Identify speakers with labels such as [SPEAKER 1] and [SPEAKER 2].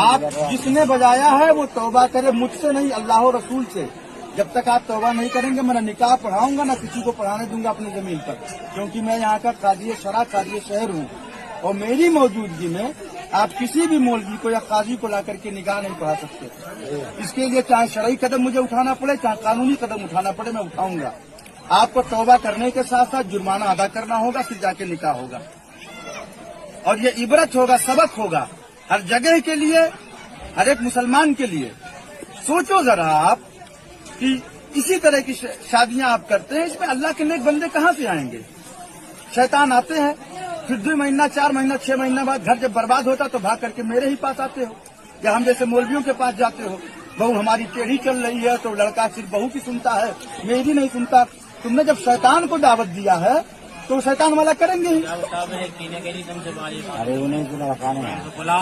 [SPEAKER 1] آپ جس نے بجایا ہے وہ توبہ کرے، مجھ سے نہیں، اللہ و رسول سے۔ جب تک آپ توبہ نہیں کریں گے میں نہ نکاح پڑھاؤں گا نہ کسی کو پڑھانے دوں گا اپنی زمین پر، کیونکہ میں یہاں کا قاضی شرع، قاضی شہر ہوں، اور میری موجودگی میں آپ کسی بھی مولوی کو یا قاضی کو لا کر کے نکاح نہیں پڑھا سکتے۔ اس کے لیے چاہے شرعی قدم مجھے اٹھانا پڑے، چاہے قانونی قدم اٹھانا پڑے، میں اٹھاؤں گا۔ آپ کو توبہ کرنے کے ساتھ ساتھ جرمانہ ادا کرنا ہوگا، پھر جا کے نکاح ہوگا، اور یہ عبرت ہوگا، سبق ہوگا ہر جگہ کے لیے، ہر ایک مسلمان کے لیے۔ سوچو ذرا آپ کہ اسی طرح کی شادیاں آپ کرتے ہیں، اس میں اللہ کے نیک بندے کہاں سے آئیں گے؟ شیطان آتے ہیں، پھر 2 مہینہ 4 مہینہ 6 مہینہ بعد گھر جب برباد ہوتا تو بھاگ کر کے میرے ہی پاس آتے ہو، یا ہم جیسے مولویوں کے پاس جاتے ہو۔ بہو ہماری ٹیڑھی چل رہی ہے تو لڑکا صرف بہو کی سنتا ہے، میری نہیں سنتا۔ تم نے جب شیطان کو دعوت دیا ہے تو شیطان والا کریں گے ہی۔
[SPEAKER 2] ارے انہیں